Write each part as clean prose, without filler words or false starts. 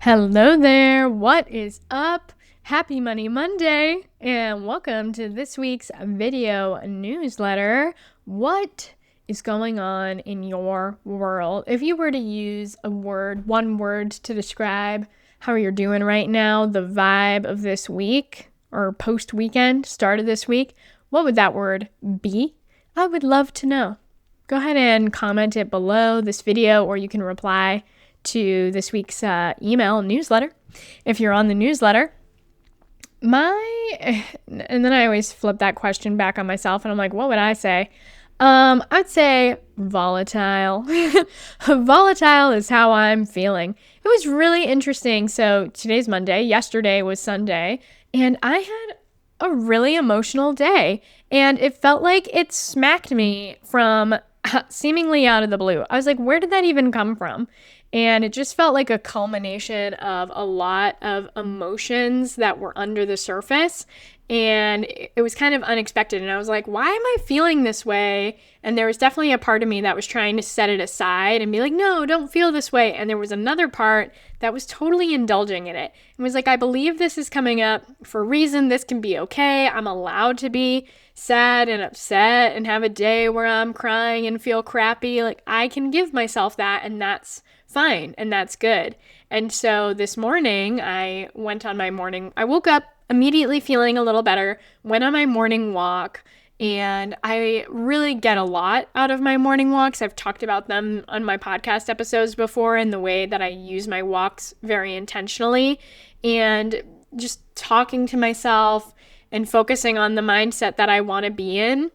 Hello there, what is up? Happy Money Monday, and welcome to this week's video newsletter. What is going on in your world? If you were to use one word to describe how you're doing right now, the vibe of this week or post-weekend, start of this week, what would that word be? I would love to know. Go ahead and comment it below this video, or you can reply to this week's email newsletter if you're on the newsletter. And then I always flip that question back on myself, and I'm like, what would I say? I'd say volatile. Volatile is how I'm feeling. It was really interesting. So today's Monday, yesterday was Sunday, and I had a really emotional day, and it felt like it smacked me from seemingly out of the blue. I was like, where did that even come from? And it just felt like a culmination of a lot of emotions that were under the surface. And it was kind of unexpected. And I was like, why am I feeling this way? And there was definitely a part of me that was trying to set it aside and be like, no, don't feel this way. And there was another part that was totally indulging in it. It was like, I believe this is coming up for a reason. This can be okay. I'm allowed to be sad and upset and have a day where I'm crying and feel crappy. Like, I can give myself that, and that's fine, and that's good. And so this morning, I woke up immediately feeling a little better, went on my morning walk, and I really get a lot out of my morning walks. I've talked about them on my podcast episodes before, and the way that I use my walks very intentionally, and just talking to myself and focusing on the mindset that I want to be in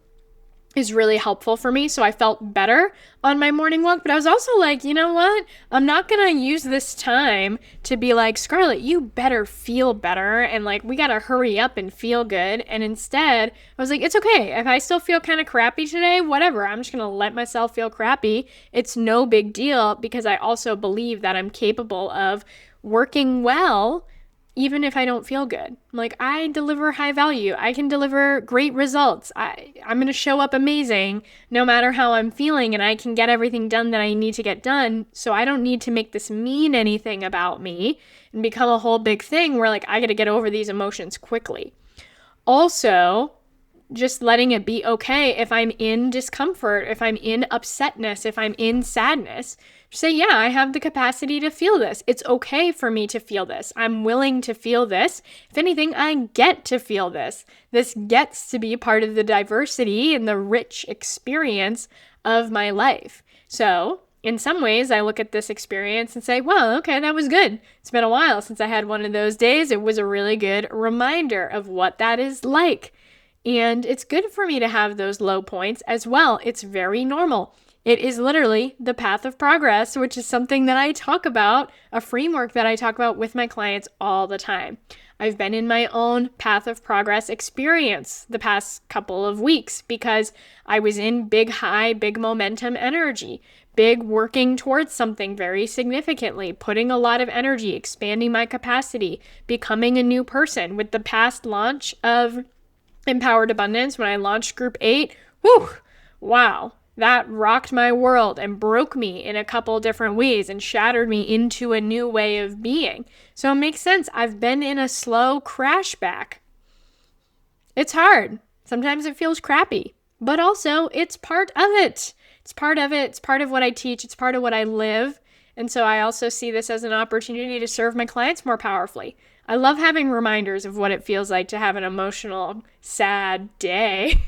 is really helpful for me. So I felt better on my morning walk, but I was also like, you know what? I'm not going to use this time to be like, Scarlett, you better feel better. And like, we got to hurry up and feel good. And instead I was like, it's okay. If I still feel kind of crappy today, whatever, I'm just going to let myself feel crappy. It's no big deal, because I also believe that I'm capable of working well even if I don't feel good. Like, I deliver high value. I can deliver great results. I'm going to show up amazing no matter how I'm feeling, and I can get everything done that I need to get done. So I don't need to make this mean anything about me and become a whole big thing where like I got to get over these emotions quickly. Also, just letting it be okay if I'm in discomfort, if I'm in upsetness, if I'm in sadness. Say, yeah, I have the capacity to feel this. It's okay for me to feel this. I'm willing to feel this. If anything, I get to feel this. This gets to be part of the diversity and the rich experience of my life. So in some ways, I look at this experience and say, well, okay, that was good. It's been a while since I had one of those days. It was a really good reminder of what that is like. And it's good for me to have those low points as well. It's very normal. It is literally the path of progress, which is something that I talk about, a framework that I talk about with my clients all the time. I've been in my own path of progress experience the past couple of weeks because I was in big high, big momentum energy, big working towards something very significantly, putting a lot of energy, expanding my capacity, becoming a new person. With the past launch of Empowered Abundance, when I launched Group 8, wow. That rocked my world and broke me in a couple different ways and shattered me into a new way of being. So it makes sense. I've been in a slow crash back. It's hard. Sometimes it feels crappy, but also it's part of it. It's part of it. It's part of what I teach. It's part of what I live. And so I also see this as an opportunity to serve my clients more powerfully. I love having reminders of what it feels like to have an emotional, sad day.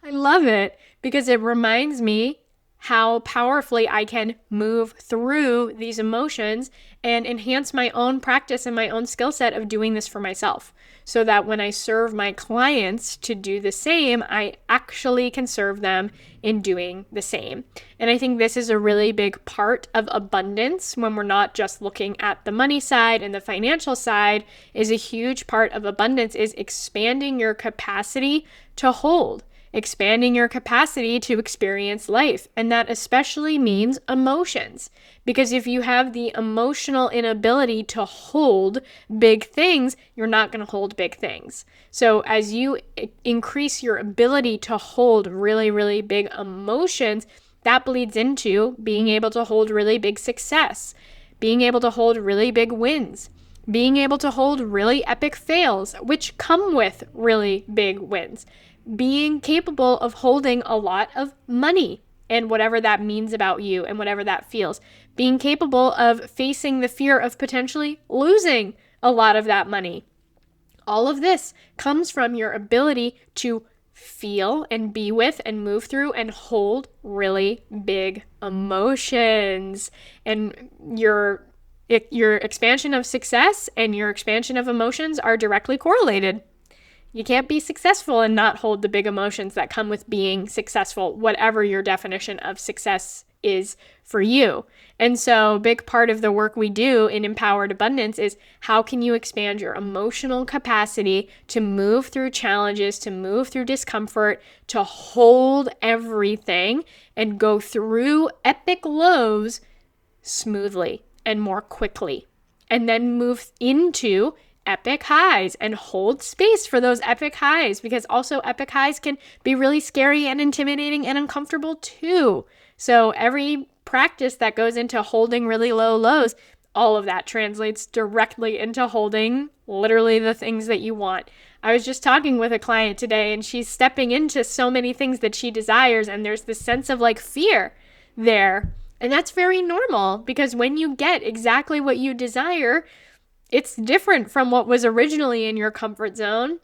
I love it because it reminds me how powerfully I can move through these emotions and enhance my own practice and my own skill set of doing this for myself, so that when I serve my clients to do the same, I actually can serve them in doing the same. And I think this is a really big part of abundance when we're not just looking at the money side and the financial side. Is a huge part of abundance is expanding your capacity to hold. Expanding your capacity to experience life. And that especially means emotions. Because if you have the emotional inability to hold big things, you're not going to hold big things. So as you increase your ability to hold really, really big emotions, that bleeds into being able to hold really big success. being able to hold really big wins, being able to hold really epic fails, which come with really big wins, being capable of holding a lot of money and whatever that means about you and whatever that feels, being capable of facing the fear of potentially losing a lot of that money. All of this comes from your ability to feel and be with and move through and hold really big emotions. And your expansion of success and your expansion of emotions are directly correlated. You can't be successful and not hold the big emotions that come with being successful, whatever your definition of success is for you. And so a big part of the work we do in Empowered Abundance is how can you expand your emotional capacity to move through challenges, to move through discomfort, to hold everything and go through epic lows smoothly and more quickly, and then move into epic highs and hold space for those epic highs, because also epic highs can be really scary and intimidating and uncomfortable too. So every practice that goes into holding really low lows, all of that translates directly into holding literally the things that you want. I was just talking with a client today and she's stepping into so many things that she desires, and there's this sense of like fear there. And that's very normal, because when you get exactly what you desire, it's different from what was originally in your comfort zone.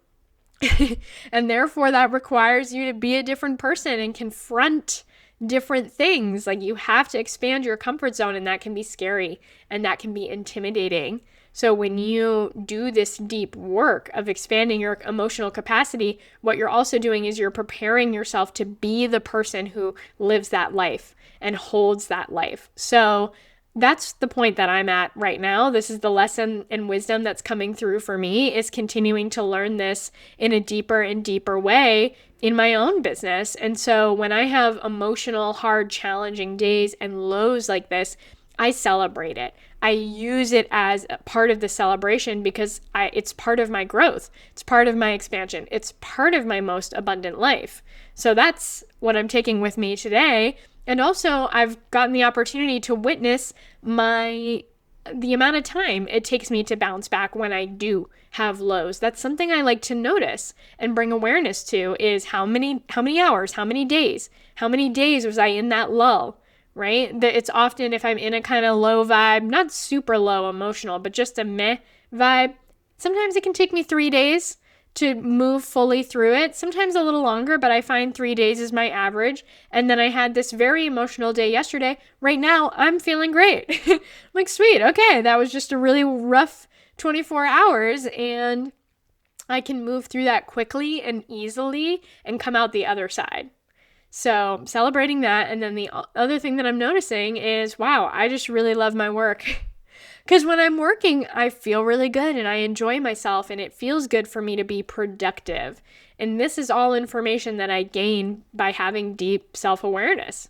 And therefore that requires you to be a different person and confront different things. Like, you have to expand your comfort zone, and that can be scary and that can be intimidating. So when you do this deep work of expanding your emotional capacity, what you're also doing is you're preparing yourself to be the person who lives that life and holds that life. So that's the point that I'm at right now. This is the lesson and wisdom that's coming through for me, is continuing to learn this in a deeper and deeper way in my own business. And so when I have emotional, hard, challenging days and lows like this, I celebrate it. I use it as a part of the celebration, because it's part of my growth. It's part of my expansion. It's part of my most abundant life. So that's what I'm taking with me today. And also, I've gotten the opportunity to witness the amount of time it takes me to bounce back when I do have lows. That's something I like to notice and bring awareness to, is how many hours, how many days was I in that lull, right? It's often if I'm in a kind of low vibe, not super low emotional, but just a meh vibe, sometimes it can take me 3 days to move fully through it, sometimes a little longer, but I find 3 days is my average. And then I had this very emotional day yesterday. Right now, I'm feeling great. Like, sweet, okay, that was just a really rough 24 hours, and I can move through that quickly and easily and come out the other side. So celebrating that. And then the other thing that I'm noticing is, wow, I just really love my work. Because when I'm working, I feel really good and I enjoy myself, and it feels good for me to be productive. And this is all information that I gain by having deep self-awareness.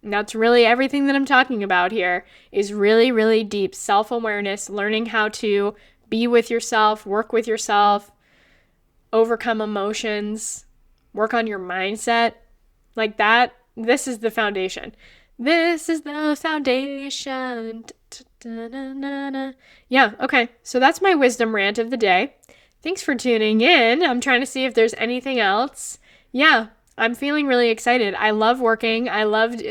And that's really everything that I'm talking about here, is really, really deep self-awareness, learning how to be with yourself, work with yourself, overcome emotions, work on your mindset. Like that, this is the foundation. This is the foundation. Yeah, okay. So that's my wisdom rant of the day. Thanks for tuning in. I'm trying to see if there's anything else. Yeah, I'm feeling really excited. I love working.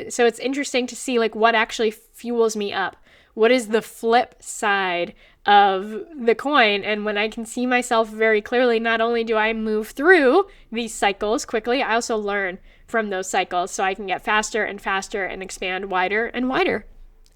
So it's interesting to see like what actually fuels me up. What is the flip side of the coin? And when I can see myself very clearly, not only do I move through these cycles quickly, I also learn from those cycles so I can get faster and faster and expand wider and wider.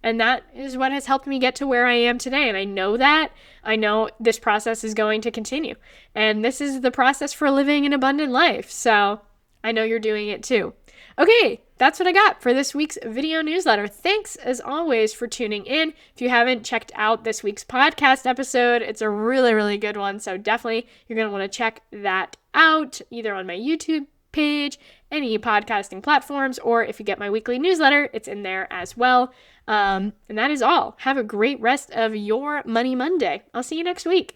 And that is what has helped me get to where I am today. And I know that. I know this process is going to continue. And this is the process for living an abundant life. So I know you're doing it too. Okay, that's what I got for this week's video newsletter. Thanks as always for tuning in. If you haven't checked out this week's podcast episode, it's a really, really good one. So definitely you're going to want to check that out either on my YouTube page, any podcasting platforms, or if you get my weekly newsletter, it's in there as well. And that is all. Have a great rest of your Money Monday. I'll see you next week.